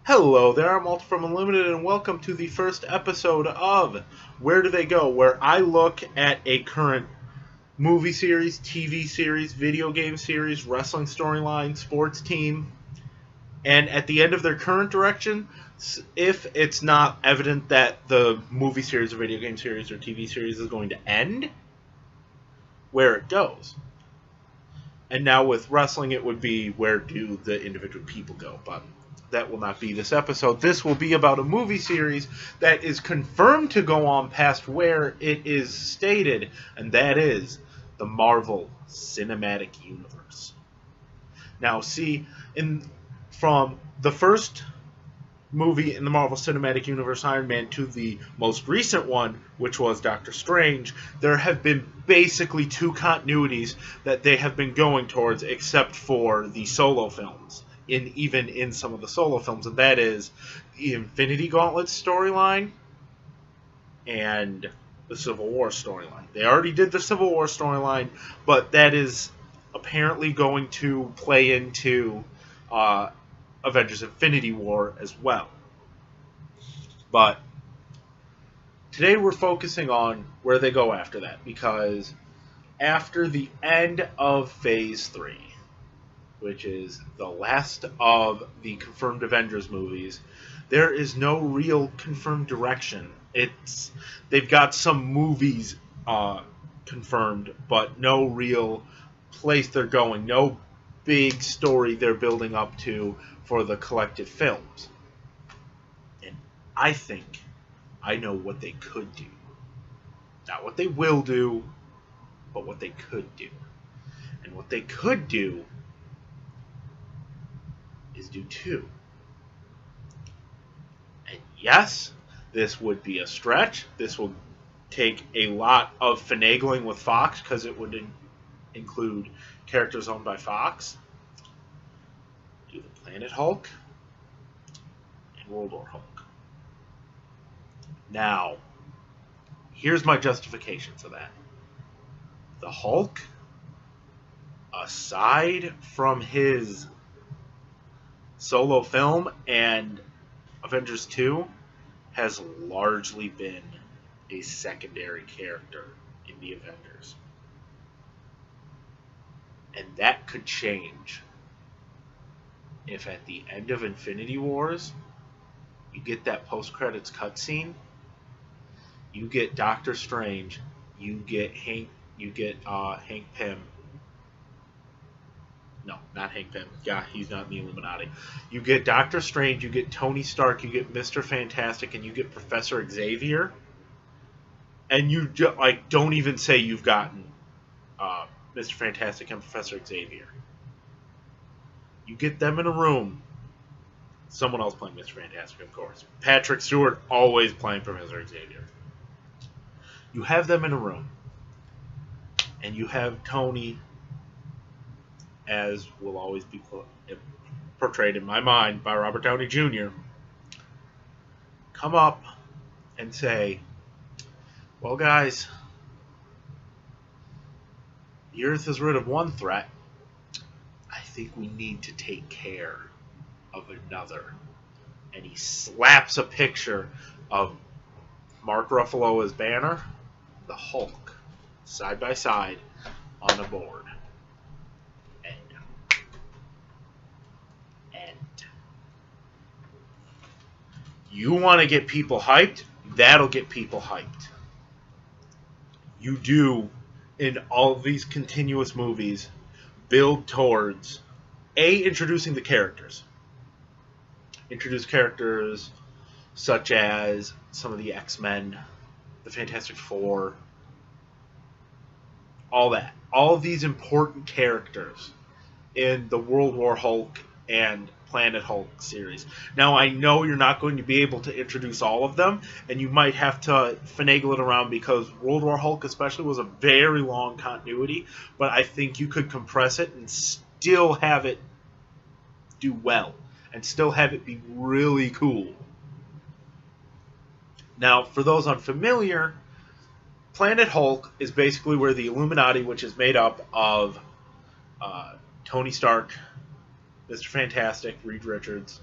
Hello there, I'm Walter from Unlimited, and welcome to the first episode of Where Do They Go?, where I look at a current movie series, TV series, video game series, wrestling storyline, sports team, and at the end of their current direction, if it's not evident that the movie series or video game series or TV series is going to end, where it goes. And now with wrestling, it would be where do the individual people go, but that will not be this episode. This will be about a movie series that is confirmed to go on past where it is stated, and that is the Marvel Cinematic Universe. Now, see, from the first movie in the Marvel Cinematic Universe, Iron Man, to the most recent one, which was Doctor Strange, there have been basically two continuities that they have been going towards, except for the solo films. Even in some of the solo films, and that is the Infinity Gauntlet storyline and the Civil War storyline. They already did the Civil War storyline, but that is apparently going to play into Avengers Infinity War as well. But today we're focusing on where they go after that, because after the end of Phase 3, which is the last of the confirmed Avengers movies, there is no real confirmed direction. They've got some movies confirmed, but no real place they're going, no big story they're building up to for the collective films. And I think I know what they could do. Not what they will do, but what they could do. And what they could do is do two. And yes, this would be a stretch. This will take a lot of finagling with Fox, because it would include characters owned by Fox. Do the Planet Hulk and World War Hulk. Now, here's my justification for that. The Hulk, aside from his solo film and Avengers 2, has largely been a secondary character in the Avengers. And that could change if at the end of Infinity Wars you get that post-credits cutscene, you get Doctor Strange, you get Hank Pym. No, not Hank Pym. Yeah, he's not in the Illuminati. You get Doctor Strange, you get Tony Stark, you get Mr. Fantastic, and you get Professor Xavier. And you don't even say you've gotten Mr. Fantastic and Professor Xavier. You get them in a room. Someone else playing Mr. Fantastic, of course. Patrick Stewart always playing Professor Xavier. You have them in a room. And you have Tony, as will always be portrayed in my mind by Robert Downey Jr., come up and say, well, guys, the Earth is rid of one threat. I think we need to take care of another. And he slaps a picture of Mark Ruffalo as Banner, the Hulk, side by side on a board. You want to get people hyped? That'll get people hyped. You do, in all of these continuous movies, build towards, introducing the characters. Introduce characters such as some of the X-Men, the Fantastic Four, all that. All of these important characters in the World War Hulk and Planet Hulk series. Now, I know you're not going to be able to introduce all of them, and you might have to finagle it around, because World War Hulk especially was a very long continuity, but I think you could compress it and still have it do well, and still have it be really cool. Now, for those unfamiliar, Planet Hulk is basically where the Illuminati, which is made up of Tony Stark, Mr. Fantastic, Reed Richards,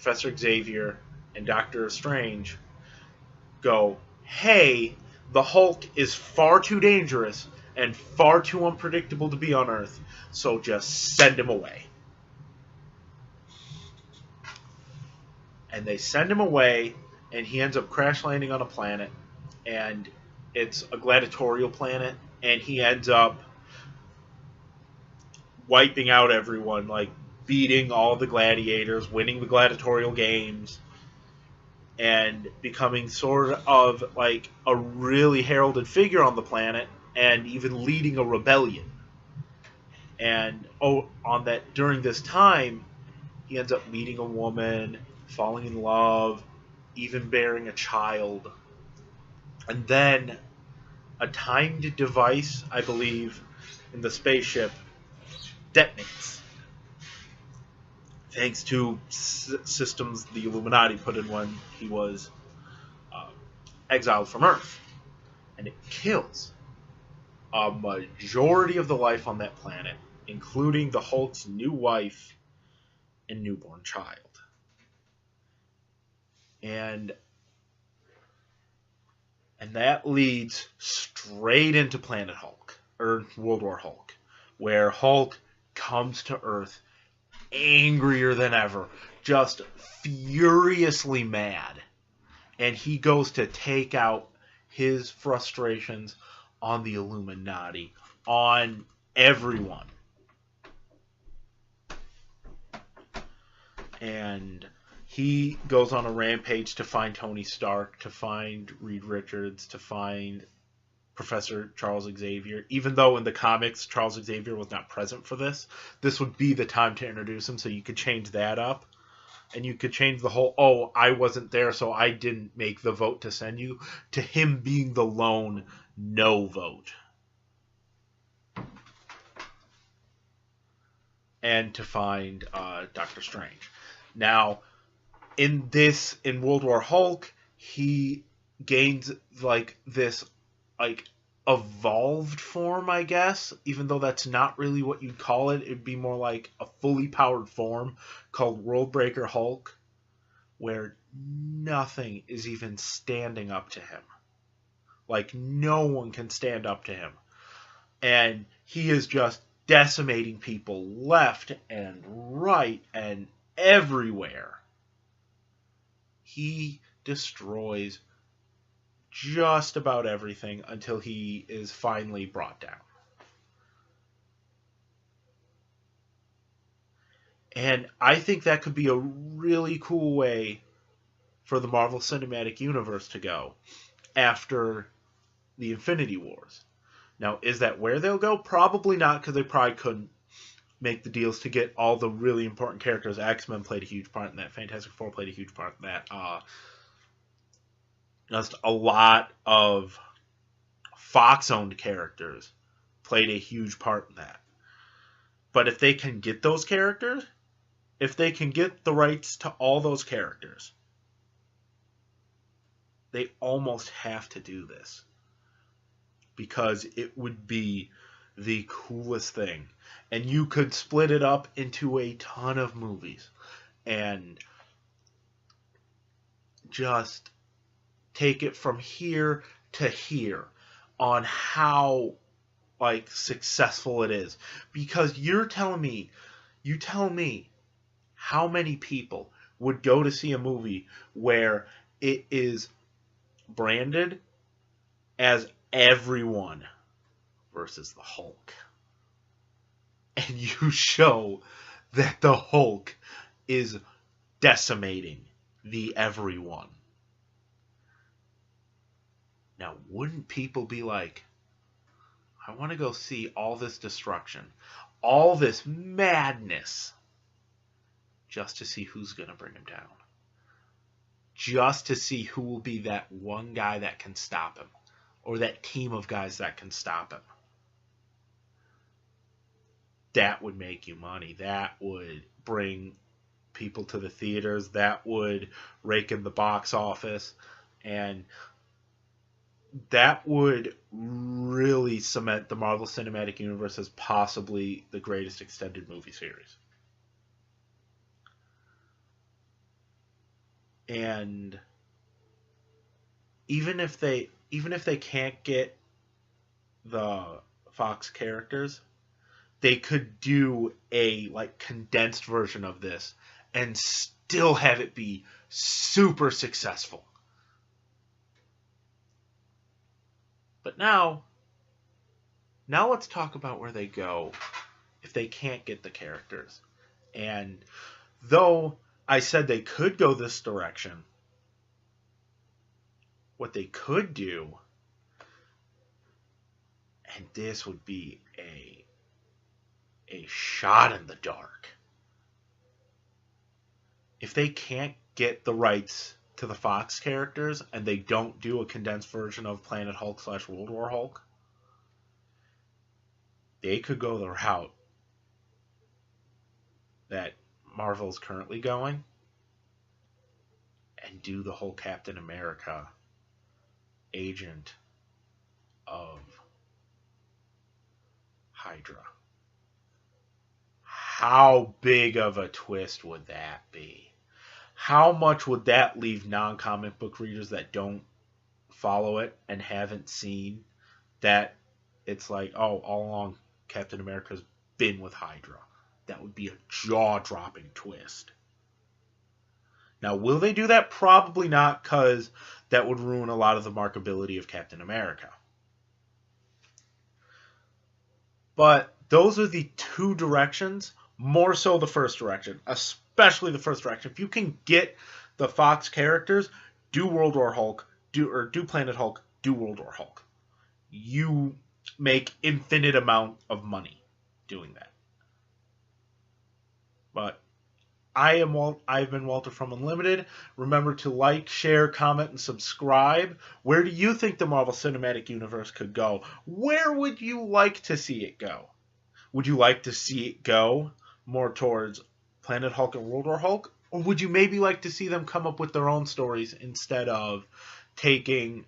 Professor Xavier and Doctor Strange go, hey, the Hulk is far too dangerous and far too unpredictable to be on Earth, so just send him away. And they send him away, and he ends up crash landing on a planet, and it's a gladiatorial planet, and he ends up wiping out everyone, like beating all the gladiators, winning the gladiatorial games, and becoming sort of like a really heralded figure on the planet, and even leading a rebellion. And on that, during this time, he ends up meeting a woman, falling in love, even bearing a child. And then a timed device, I believe, in the spaceship detonates. Thanks to systems the Illuminati put in when he was exiled from Earth. And it kills a majority of the life on that planet, including the Hulk's new wife and newborn child. And that leads straight into Planet Hulk, or World War Hulk, where Hulk comes to Earth angrier than ever, just furiously mad. And he goes to take out his frustrations on the Illuminati, on everyone. And he goes on a rampage to find Tony Stark, to find Reed Richards, to find Professor Charles Xavier. Even though in the comics Charles Xavier was not present for this, this would be the time to introduce him, so you could change that up. And you could change the whole, oh, I wasn't there, so I didn't make the vote to send you, to him being the lone no vote. And to find Doctor Strange. Now, in World War Hulk, he gains like this like evolved form, I guess, even though that's not really what you'd call it. It'd be more like a fully powered form called Rowbreaker Hulk, where nothing is even standing up to him. Like, no one can stand up to him. And he is just decimating people left and right and everywhere. He destroys just about everything until he is finally brought down. And I think that could be a really cool way for the Marvel Cinematic Universe to go after the Infinity Wars. Now, is that where they'll go? Probably not, because they probably couldn't make the deals to get all the really important characters. X-Men played a huge part in that. Fantastic Four played a huge part in that. Just a lot of Fox-owned characters played a huge part in that. But if they can get those characters, if they can get the rights to all those characters, they almost have to do this. Because it would be the coolest thing. And you could split it up into a ton of movies. And just take it from here to here on how like successful it is. Because you tell me how many people would go to see a movie where it is branded as everyone versus the Hulk. And you show that the Hulk is decimating the everyone. Now, wouldn't people be like, I want to go see all this destruction, all this madness, just to see who's going to bring him down? Just to see who will be that one guy that can stop him, or that team of guys that can stop him. That would make you money. That would bring people to the theaters. That would rake in the box office. And that would really cement the Marvel Cinematic Universe as possibly the greatest extended movie series. And even if they can't get the Fox characters, they could do a like condensed version of this and still have it be super successful. But now let's talk about where they go if they can't get the characters. And though I said they could go this direction, what they could do, and this would be a shot in the dark, if they can't get the rights to the Fox characters and they don't do a condensed version of Planet Hulk / World War Hulk, they could go the route that Marvel's currently going and do the whole Captain America agent of Hydra. How big of a twist would that be? How much would that leave non-comic book readers that don't follow it and haven't seen that it's like, oh, all along Captain America's been with Hydra? That would be a jaw-dropping twist. Now, will they do that? Probably not, because that would ruin a lot of the markability of Captain America. But those are the two directions, more so the first direction, especially the first direction. If you can get the Fox characters, do World War Hulk, do Planet Hulk, do World War Hulk. You make infinite amount of money doing that. But I've been Walter from Unlimited. Remember to like, share, comment, and subscribe. Where do you think the Marvel Cinematic Universe could go? Where would you like to see it go? Would you like to see it go more towards Planet Hulk and World War Hulk? Or would you maybe like to see them come up with their own stories instead of taking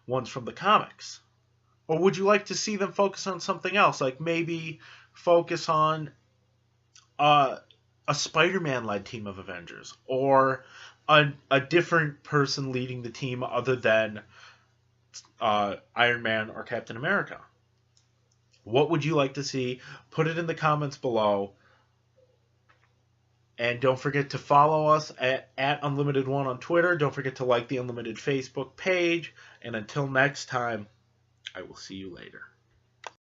ones from the comics? Or would you like to see them focus on something else? Like maybe focus on a Spider-Man-led team of Avengers, or a different person leading the team other than Iron Man or Captain America. What would you like to see? Put it in the comments below. And don't forget to follow us at Unlimited1 on Twitter. Don't forget to like the Unlimited Facebook page. And until next time, I will see you later.